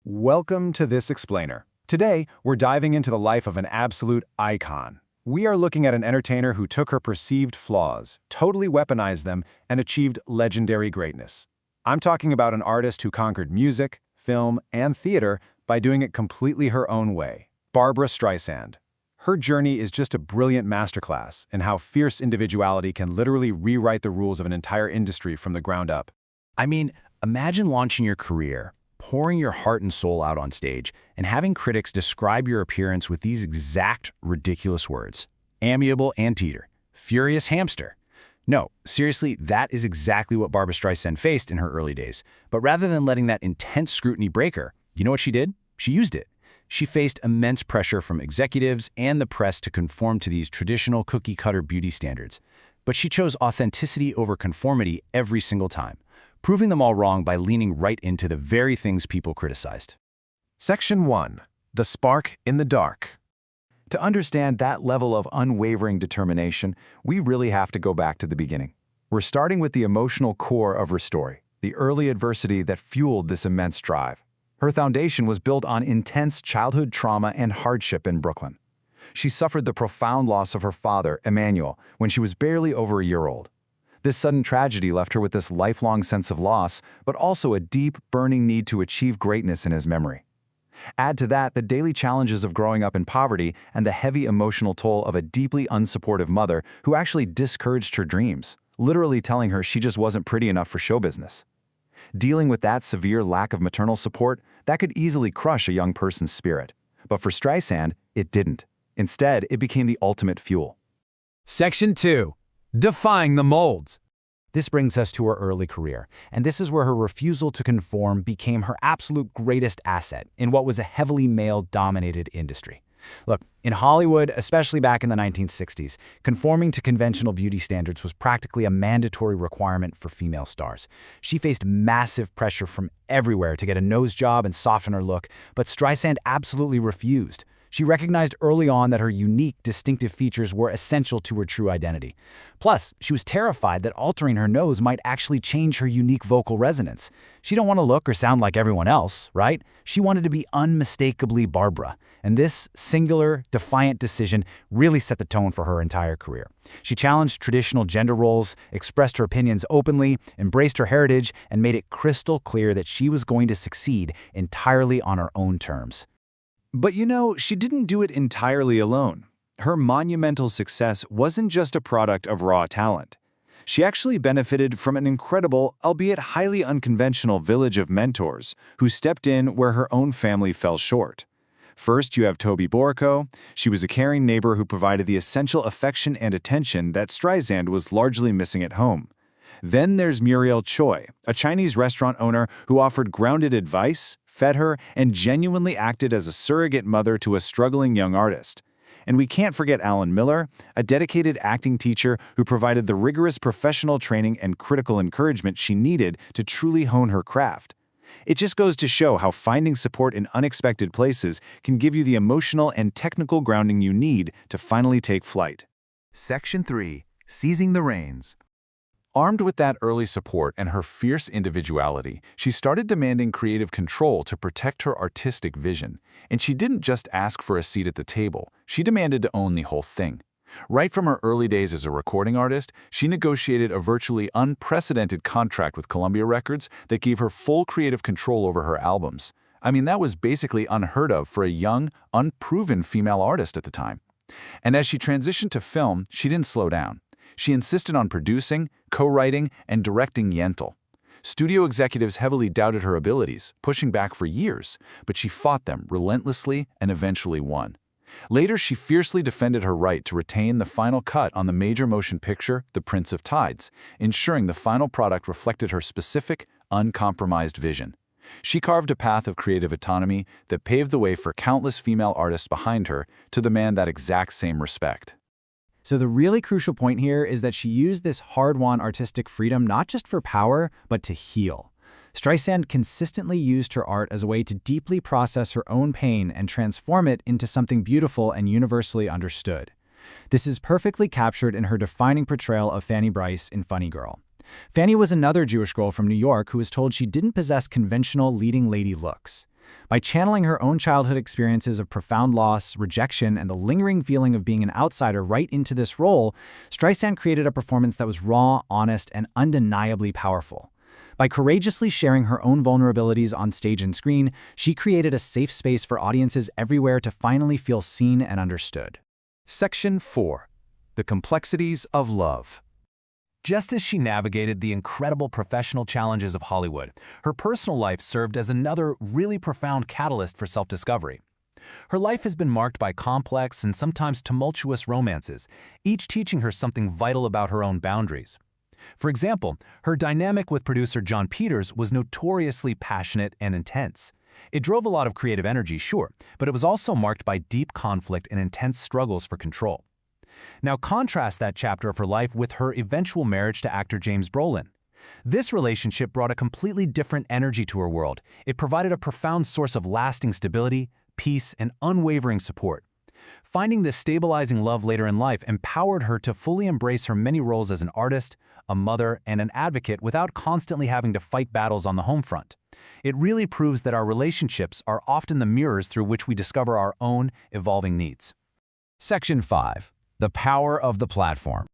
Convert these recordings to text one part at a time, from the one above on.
Welcome to This Explainer. Today, we're diving into the life of an absolute icon. We are looking at an entertainer who took her perceived flaws, totally weaponized them, and achieved legendary greatness. I'm talking about an artist who conquered music, film, and theater by doing it completely her own way, Barbra Streisand. Her journey is just a brilliant masterclass in how fierce individuality can literally rewrite the rules of an entire industry from the ground up. Imagine launching your career, pouring your heart and soul out on stage, and having critics describe your appearance with these exact ridiculous words. Amiable anteater, furious hamster. No, seriously, that is exactly what Barbra Streisand faced in her early days. But rather than letting that intense scrutiny break her, you know what she did? She used it. She faced immense pressure from executives and the press to conform to these traditional cookie-cutter beauty standards. But she chose authenticity over conformity every single time, proving them all wrong by leaning right into the very things people criticized. Section 1. The Spark in the Dark. To understand that level of unwavering determination, we really have to go back to the beginning. We're starting with the emotional core of her story, the early adversity that fueled this immense drive. Her foundation was built on intense childhood trauma and hardship in Brooklyn. She suffered the profound loss of her father, Emmanuel, when she was barely over a year old. This sudden tragedy left her with this lifelong sense of loss, but also a deep, burning need to achieve greatness in his memory. Add to that the daily challenges of growing up in poverty and the heavy emotional toll of a deeply unsupportive mother who actually discouraged her dreams, literally telling her she just wasn't pretty enough for show business. Dealing with that severe lack of maternal support, that could easily crush a young person's spirit. But for Streisand, it didn't. Instead, it became the ultimate fuel. Section 2. Defying the molds. This brings us to her early career, and this is where her refusal to conform became her absolute greatest asset in what was a heavily male-dominated industry. Look, in Hollywood, especially back in the 1960s, conforming to conventional beauty standards was practically a mandatory requirement for female stars. She faced massive pressure from everywhere to get a nose job and soften her look, but Streisand absolutely refused. She recognized early on that her unique, distinctive features were essential to her true identity. Plus, she was terrified that altering her nose might actually change her unique vocal resonance. She didn't want to look or sound like everyone else, right? She wanted to be unmistakably Barbra. And this singular, defiant decision really set the tone for her entire career. She challenged traditional gender roles, expressed her opinions openly, embraced her heritage, and made it crystal clear that she was going to succeed entirely on her own terms. But she didn't do it entirely alone. Her monumental success wasn't just a product of raw talent. She actually benefited from an incredible, albeit highly unconventional village of mentors who stepped in where her own family fell short. First, you have Toby Borko. She was a caring neighbor who provided the essential affection and attention that Streisand was largely missing at home. Then there's Muriel Choi, a Chinese restaurant owner who offered grounded advice, fed her, and genuinely acted as a surrogate mother to a struggling young artist. And we can't forget Alan Miller, a dedicated acting teacher who provided the rigorous professional training and critical encouragement she needed to truly hone her craft. It just goes to show how finding support in unexpected places can give you the emotional and technical grounding you need to finally take flight. Section 3. Seizing the reins. Armed with that early support and her fierce individuality, she started demanding creative control to protect her artistic vision. And she didn't just ask for a seat at the table, she demanded to own the whole thing. Right from her early days as a recording artist, she negotiated a virtually unprecedented contract with Columbia Records that gave her full creative control over her albums. That was basically unheard of for a young, unproven female artist at the time. And as she transitioned to film, she didn't slow down. She insisted on producing, co-writing, and directing Yentl. Studio executives heavily doubted her abilities, pushing back for years, but she fought them relentlessly and eventually won. Later, she fiercely defended her right to retain the final cut on the major motion picture, The Prince of Tides, ensuring the final product reflected her specific, uncompromised vision. She carved a path of creative autonomy that paved the way for countless female artists behind her to demand that exact same respect. So the really crucial point here is that she used this hard-won artistic freedom not just for power, but to heal. Streisand consistently used her art as a way to deeply process her own pain and transform it into something beautiful and universally understood. This is perfectly captured in her defining portrayal of Fanny Brice in Funny Girl. Fanny was another Jewish girl from New York who was told she didn't possess conventional leading lady looks. By channeling her own childhood experiences of profound loss, rejection, and the lingering feeling of being an outsider right into this role, Streisand created a performance that was raw, honest, and undeniably powerful. By courageously sharing her own vulnerabilities on stage and screen, she created a safe space for audiences everywhere to finally feel seen and understood. Section 4. The Complexities of Love. Just as she navigated the incredible professional challenges of Hollywood, her personal life served as another really profound catalyst for self-discovery. Her life has been marked by complex and sometimes tumultuous romances, each teaching her something vital about her own boundaries. For example, her dynamic with producer John Peters was notoriously passionate and intense. It drove a lot of creative energy, sure, but it was also marked by deep conflict and intense struggles for control. Now contrast that chapter of her life with her eventual marriage to actor James Brolin. This relationship brought a completely different energy to her world. It provided a profound source of lasting stability, peace, and unwavering support. Finding this stabilizing love later in life empowered her to fully embrace her many roles as an artist, a mother, and an advocate without constantly having to fight battles on the home front. It really proves that our relationships are often the mirrors through which we discover our own evolving needs. Section 5. The Power of the Platform.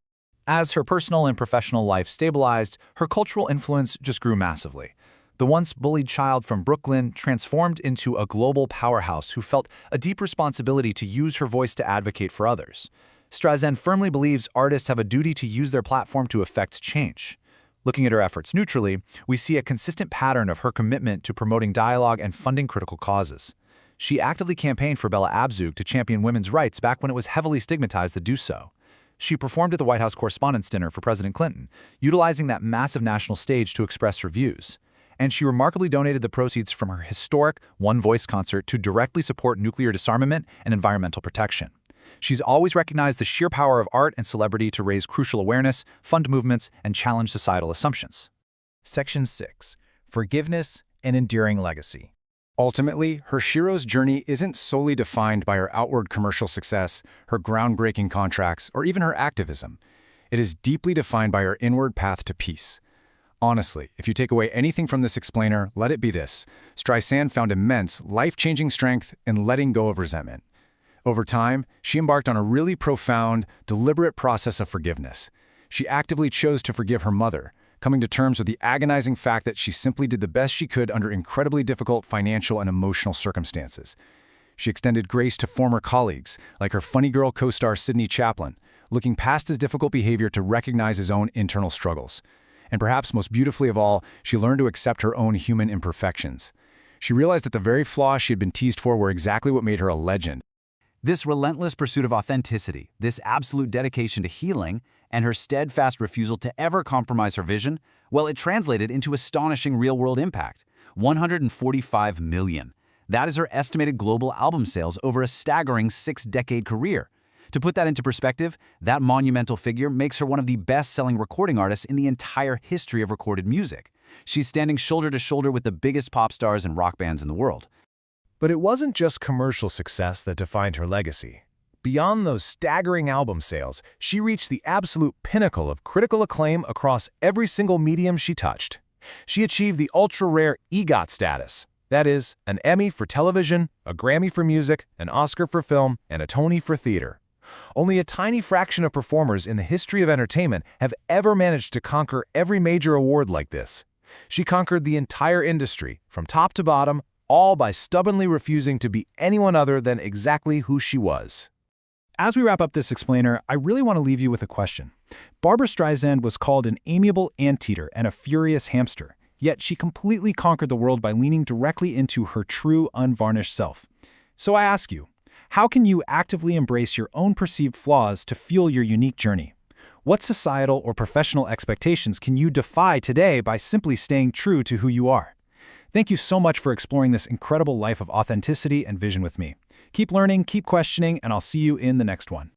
As her personal and professional life stabilized, her cultural influence just grew massively. The once bullied child from Brooklyn transformed into a global powerhouse who felt a deep responsibility to use her voice to advocate for others. Streisand firmly believes artists have a duty to use their platform to affect change. Looking at her efforts neutrally, we see a consistent pattern of her commitment to promoting dialogue and funding critical causes. She actively campaigned for Bella Abzug to champion women's rights back when it was heavily stigmatized to do so. She performed at the White House Correspondents' Dinner for President Clinton, utilizing that massive national stage to express her views. And she remarkably donated the proceeds from her historic One Voice concert to directly support nuclear disarmament and environmental protection. She's always recognized the sheer power of art and celebrity to raise crucial awareness, fund movements, and challenge societal assumptions. Section 6. Forgiveness and Enduring Legacy. Ultimately, her hero's journey isn't solely defined by her outward commercial success, her groundbreaking contracts, or even her activism. It is deeply defined by her inward path to peace. Honestly, if you take away anything from this explainer, let it be this: Streisand found immense, life-changing strength in letting go of resentment. Over time, she embarked on a really profound, deliberate process of forgiveness. She actively chose to forgive her mother, coming to terms with the agonizing fact that she simply did the best she could under incredibly difficult financial and emotional circumstances. She extended grace to former colleagues, like her Funny Girl co-star Sidney Chaplin, looking past his difficult behavior to recognize his own internal struggles. And perhaps most beautifully of all, she learned to accept her own human imperfections. She realized that the very flaws she had been teased for were exactly what made her a legend. This relentless pursuit of authenticity, this absolute dedication to healing, and her steadfast refusal to ever compromise her vision, well, it translated into astonishing real-world impact. 145 million. That is her estimated global album sales over a staggering 6-decade career. To put that into perspective, that monumental figure makes her one of the best-selling recording artists in the entire history of recorded music. She's standing shoulder to shoulder with the biggest pop stars and rock bands in the world. But it wasn't just commercial success that defined her legacy. Beyond those staggering album sales, she reached the absolute pinnacle of critical acclaim across every single medium she touched. She achieved the ultra-rare EGOT status. That is, an Emmy for television, a Grammy for music, an Oscar for film, and a Tony for theater. Only a tiny fraction of performers in the history of entertainment have ever managed to conquer every major award like this. She conquered the entire industry, from top to bottom, all by stubbornly refusing to be anyone other than exactly who she was. As we wrap up this explainer, I really want to leave you with a question. Barbra Streisand was called an amiable anteater and a furious hamster, yet she completely conquered the world by leaning directly into her true, unvarnished self. So I ask you, how can you actively embrace your own perceived flaws to fuel your unique journey? What societal or professional expectations can you defy today by simply staying true to who you are? Thank you so much for exploring this incredible life of authenticity and vision with me. Keep learning, keep questioning, and I'll see you in the next one.